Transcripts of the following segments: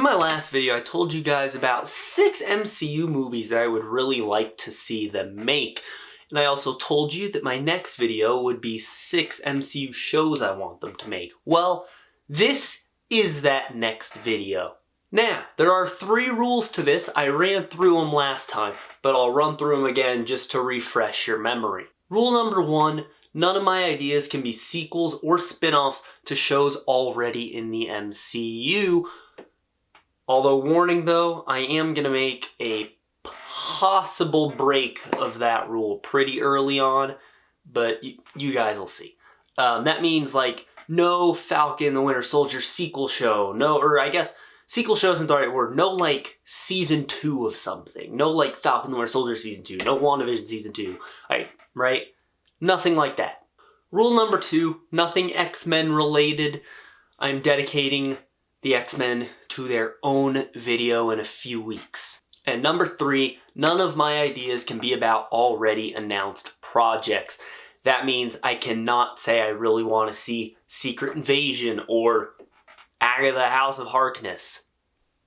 In my last video, I told you guys about 6 MCU movies that I would really like to see them make. And I also told you that my next video would be 6 MCU shows I want them to make. Well, this is that next video. Now, there are 3 rules to this. I ran through them last time, but I'll run through them again just to refresh your memory. Rule number 1, none of my ideas can be sequels or spin-offs to shows already in the MCU. Although, warning though, I am going to make a possible break of that rule pretty early on, but you guys will see. That means, like, no Falcon the Winter Soldier sequel show, sequel show isn't the right word, no, like, season 2 of something, no, like, Falcon the Winter Soldier season 2, no WandaVision season 2, right? Nothing like that. Rule number 2, nothing X-Men related. I'm dedicating the X-Men to their own video in a few weeks. And number 3, none of my ideas can be about already announced projects. That means I cannot say I really want to see Secret Invasion or Agatha House of Harkness.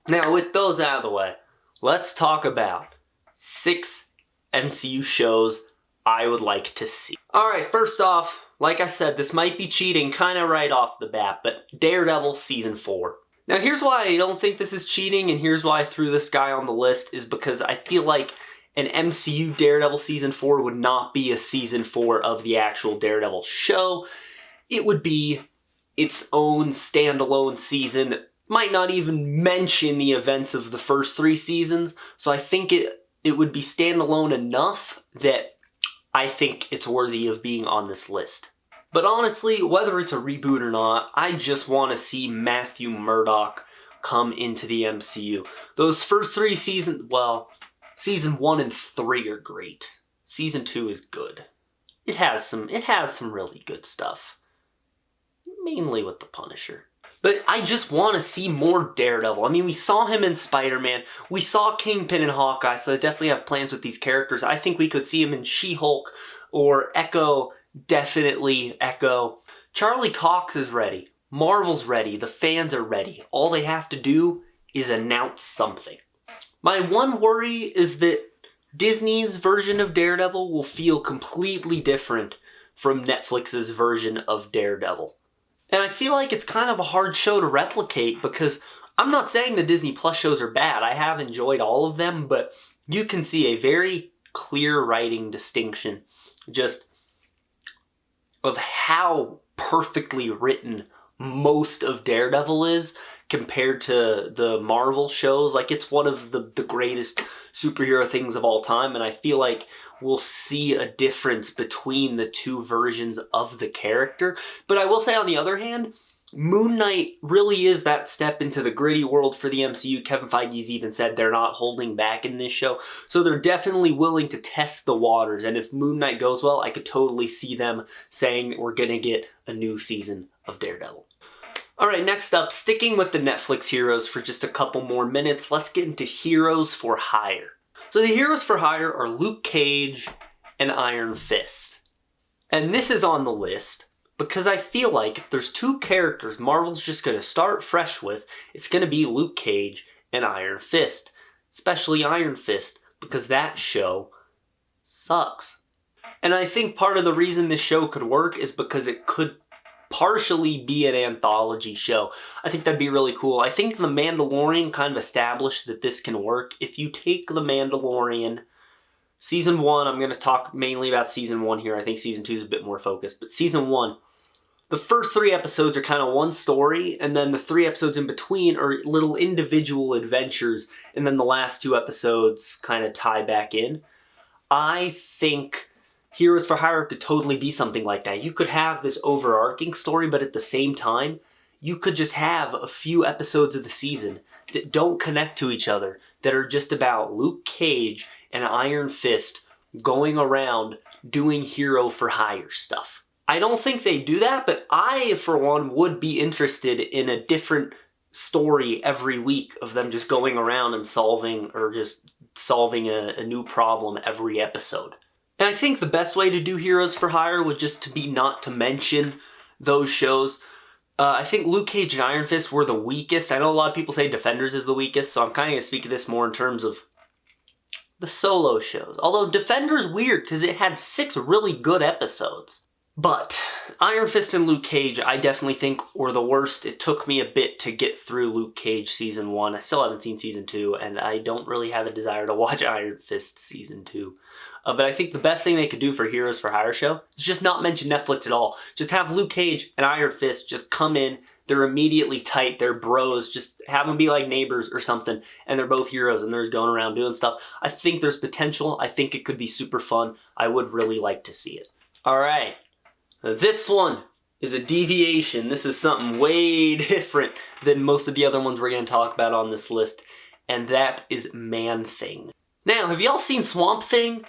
Now, with those out of the way, let's talk about 6 MCU shows I would like to see. Alright, first off, like I said, this might be cheating kind of right off the bat, but Daredevil Season 4. Now, here's why I don't think this is cheating, and here's why I threw this guy on the list, is because I feel like an MCU Daredevil Season 4 would not be a Season 4 of the actual Daredevil show. It would be its own standalone season that might not even mention the events of the first 3 seasons, so I think it would be standalone enough that I think it's worthy of being on this list. But honestly, whether it's a reboot or not, I just want to see Matthew Murdock come into the MCU. Those first 3 seasons, well, season 1 and 3 are great. Season 2 is good. It has some really good stuff. Mainly with the Punisher. But I just want to see more Daredevil. I mean, we saw him in Spider-Man. We saw Kingpin and Hawkeye, so I definitely have plans with these characters. I think we could see him in She-Hulk or Echo. Definitely Echo. Charlie Cox is ready. Marvel's ready. The fans are ready. All they have to do is announce something. My one worry is that Disney's version of Daredevil will feel completely different from Netflix's version of Daredevil. And I feel like it's kind of a hard show to replicate because I'm not saying the Disney Plus shows are bad. I have enjoyed all of them, but you can see a very clear writing distinction just of how perfectly written most of Daredevil is compared to the Marvel shows. Like, it's one of the greatest superhero things of all time, and I feel like we'll see a difference between the 2 versions of the character. But I will say, on the other hand, Moon Knight really is that step into the gritty world for the MCU. Kevin Feige's even said they're not holding back in this show. So they're definitely willing to test the waters. And if Moon Knight goes well, I could totally see them saying we're going to get a new season of Daredevil. Alright, next up, sticking with the Netflix heroes for just a couple more minutes, let's get into Heroes for Hire. So the Heroes for Hire are Luke Cage and Iron Fist. And this is on the list because I feel like if there's 2 characters Marvel's just going to start fresh with, it's going to be Luke Cage and Iron Fist. Especially Iron Fist, because that show sucks. And I think part of the reason this show could work is because it could partially be an anthology show. I think that'd be really cool. I think The Mandalorian kind of established that this can work. If you take The Mandalorian, Season 1, I'm going to talk mainly about Season 1 here. I think Season 2 is a bit more focused. But Season 1, the first 3 episodes are kind of one story, and then the 3 episodes in between are little individual adventures, and then the last 2 episodes kind of tie back in. I think Heroes for Hire could totally be something like that. You could have this overarching story, but at the same time, you could just have a few episodes of the season that don't connect to each other, that are just about Luke Cage and Iron Fist going around doing hero for hire stuff. I don't think they do that, but I, for one, would be interested in a different story every week of them just going around and solving a new problem every episode. And I think the best way to do Heroes for Hire would just to be not to mention those shows. I think Luke Cage and Iron Fist were the weakest. I know a lot of people say Defenders is the weakest, so I'm kind of going to speak of this more in terms of the solo shows. Although Defenders weird because it had 6 really good episodes. But Iron Fist and Luke Cage, I definitely think were the worst. It took me a bit to get through Luke Cage Season 1. I still haven't seen Season 2, and I don't really have a desire to watch Iron Fist Season 2. But I think the best thing they could do for Heroes for Hire show is just not mention Netflix at all. Just have Luke Cage and Iron Fist just come in. They're immediately tight. They're bros. Just have them be like neighbors or something. And they're both heroes and they're just going around doing stuff. I think there's potential. I think it could be super fun. I would really like to see it. All right. This one is a deviation. This is something way different than most of the other ones we're going to talk about on this list. And that is Man-Thing. Now, have y'all seen Swamp Thing?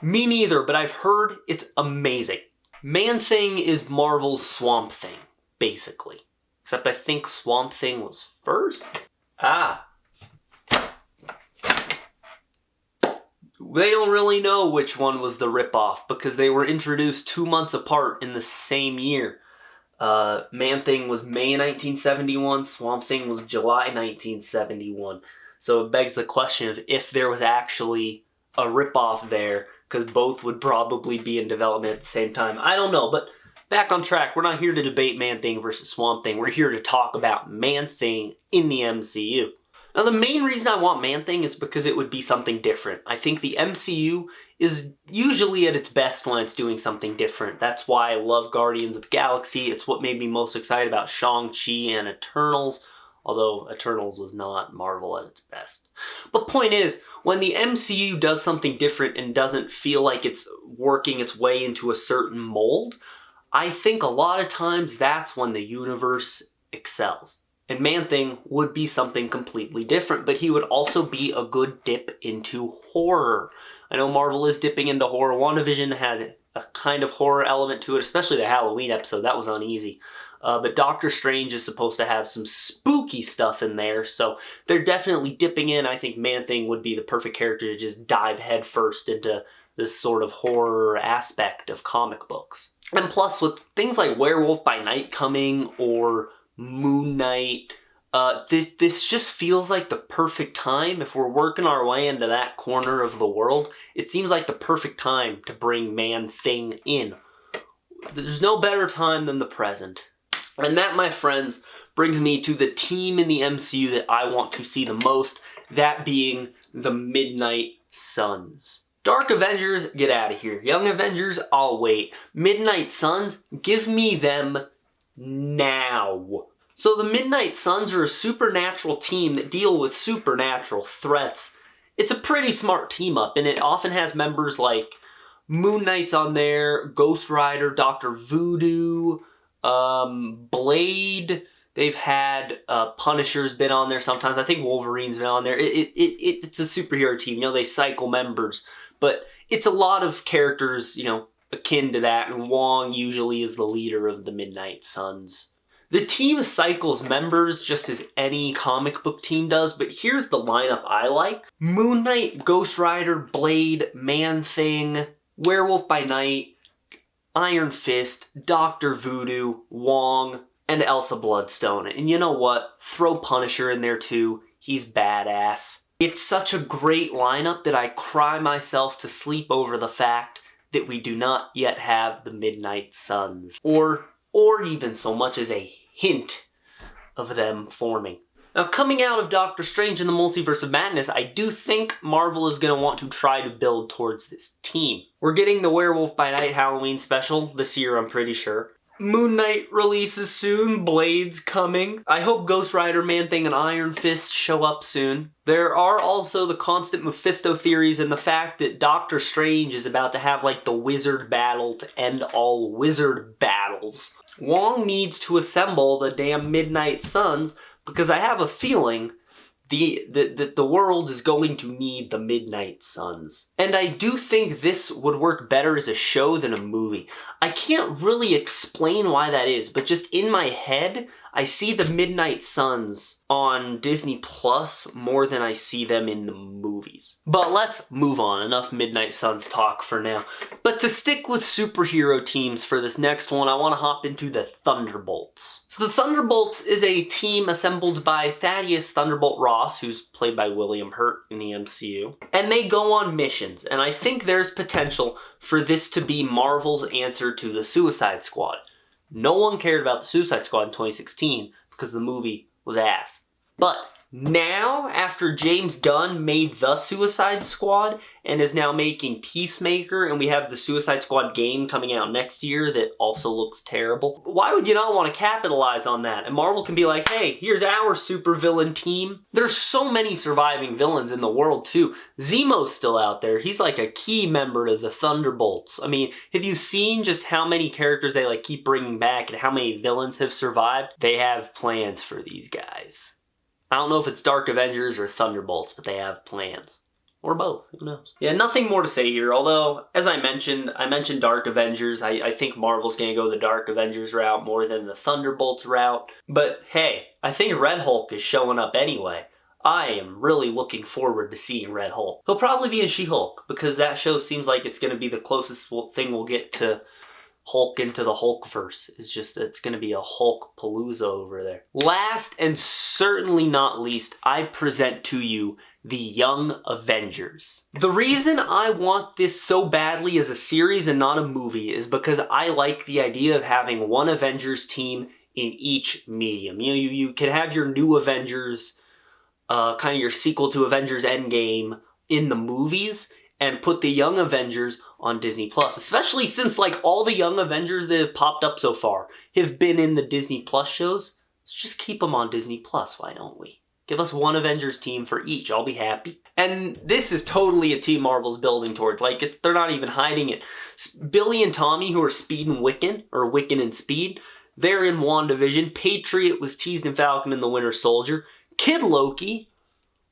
Me neither, but I've heard it's amazing. Man-Thing is Marvel's Swamp Thing, basically. Except I think Swamp Thing was first? They don't really know which one was the ripoff because they were introduced 2 months apart in the same year. Man-Thing was May 1971, Swamp Thing was July 1971. So it begs the question of if there was actually a ripoff there, because both would probably be in development at the same time. I don't know, but back on track. We're not here to debate Man-Thing versus Swamp Thing. We're here to talk about Man-Thing in the MCU. Now, the main reason I want Man-Thing is because it would be something different. I think the MCU is usually at its best when it's doing something different. That's why I love Guardians of the Galaxy. It's what made me most excited about Shang-Chi and Eternals, although Eternals was not Marvel at its best. But point is, when the MCU does something different and doesn't feel like it's working its way into a certain mold, I think a lot of times that's when the universe excels. And Man-Thing would be something completely different, but he would also be a good dip into horror. I know Marvel is dipping into horror. WandaVision had a kind of horror element to it, especially the Halloween episode. That was uneasy. But Doctor Strange is supposed to have some spooky stuff in there, so they're definitely dipping in. I think Man-Thing would be the perfect character to just dive headfirst into this sort of horror aspect of comic books. And plus, with things like Werewolf by Night coming, or Moon Knight, this just feels like the perfect time. If we're working our way into that corner of the world, it seems like the perfect time to bring Man-Thing in. There's no better time than the present. And that, my friends, brings me to the team in the MCU that I want to see the most, that being the Midnight Suns. Dark Avengers, get out of here. Young Avengers, I'll wait. Midnight Suns, give me them now. So the Midnight Suns are a supernatural team that deal with supernatural threats. It's a pretty smart team up, and it often has members like Moon Knight's on there, Ghost Rider, Dr. Voodoo, Blade. They've had Punisher's been on there sometimes. I think Wolverine's been on there. It's a superhero team. You know, they cycle members. But it's a lot of characters, you know, akin to that. And Wong usually is the leader of the Midnight Suns. The team cycles members just as any comic book team does. But here's the lineup I like. Moon Knight, Ghost Rider, Blade, Man-Thing, Werewolf by Night, Iron Fist, Dr. Voodoo, Wong, and Elsa Bloodstone. And you know what? Throw Punisher in there too. He's badass. It's such a great lineup that I cry myself to sleep over the fact that we do not yet have the Midnight Suns. Or even so much as a hint of them forming. Now, coming out of Doctor Strange and the Multiverse of Madness, I do think Marvel is going to want to try to build towards this team. We're getting the Werewolf by Night Halloween special this year, I'm pretty sure. Moon Knight releases soon, Blade's coming. I hope Ghost Rider, Man-Thing, and Iron Fist show up soon. There are also the constant Mephisto theories and the fact that Doctor Strange is about to have like the wizard battle to end all wizard battles. Wong needs to assemble the damn Midnight Suns because I have a feeling that the world is going to need the Midnight Suns. And I do think this would work better as a show than a movie. I can't really explain why that is, but just in my head, I see the Midnight Suns on Disney Plus more than I see them in the movies. But let's move on. Enough Midnight Suns talk for now. But to stick with superhero teams for this next one, I want to hop into the Thunderbolts. So the Thunderbolts is a team assembled by Thaddeus Thunderbolt Ross, who's played by William Hurt in the MCU. And they go on missions, and I think there's potential for this to be Marvel's answer to the Suicide Squad. No one cared about the Suicide Squad in 2016 because the movie was ass. But now, after James Gunn made the Suicide Squad and is now making Peacemaker, and we have the Suicide Squad game coming out next year that also looks terrible, why would you not want to capitalize on that? And Marvel can be like, hey, here's our supervillain team. There's so many surviving villains in the world too. Zemo's still out there. He's like a key member to the Thunderbolts. I mean, have you seen just how many characters they like keep bringing back and how many villains have survived? They have plans for these guys. I don't know if it's Dark Avengers or Thunderbolts, but they have plans. Or both, who knows? Yeah, nothing more to say here, although, as I mentioned Dark Avengers. I think Marvel's gonna go the Dark Avengers route more than the Thunderbolts route. But hey, I think Red Hulk is showing up anyway. I am really looking forward to seeing Red Hulk. He'll probably be in She-Hulk, because that show seems like it's gonna be the closest thing we'll get to Hulk into the Hulkverse. It's gonna be a Hulk palooza over there. Last and certainly not least, I present to you the Young Avengers. The reason I want this so badly as a series and not a movie is because I like the idea of having one Avengers team in each medium. You can have your new Avengers, kind of your sequel to Avengers Endgame in the movies, and put the Young Avengers on Disney Plus, especially since like all the Young Avengers that have popped up so far have been in the Disney Plus shows. Let's just keep them on Disney Plus, why don't we? Give us one Avengers team for each, I'll be happy. And this is totally a team Marvel's building towards. Like, they're not even hiding it. Billy and Tommy, who are Speed and Wiccan, or Wiccan and Speed, they're in WandaVision. Patriot was teased in Falcon and the Winter Soldier. Kid Loki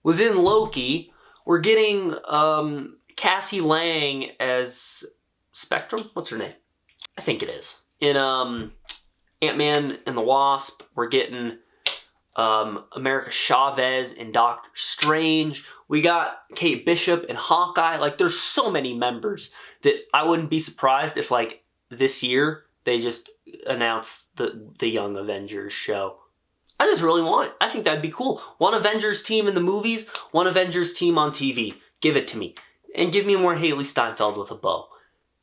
was in Loki. We're getting, Cassie Lang as Spectrum? What's her name? I think it is. In Ant-Man and the Wasp, we're getting America Chavez in Doctor Strange. We got Kate Bishop in Hawkeye. Like, there's so many members that I wouldn't be surprised if, like, this year they just announced the Young Avengers show. I just really want it. I think that'd be cool. One Avengers team in the movies, one Avengers team on TV. Give it to me. And give me more Haley Steinfeld with a bow.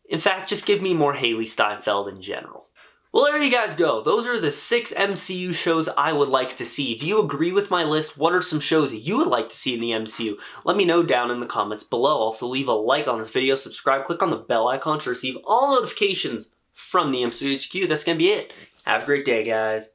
In fact, just give me more Haley Steinfeld in general. Well, there you guys go. Those are the 6 MCU shows I would like to see. Do you agree with my list? What are some shows that you would like to see in the MCU? Let me know down in the comments below. Also, leave a like on this video, subscribe, click on the bell icon to receive all notifications from the MCU HQ. That's going to be it. Have a great day, guys.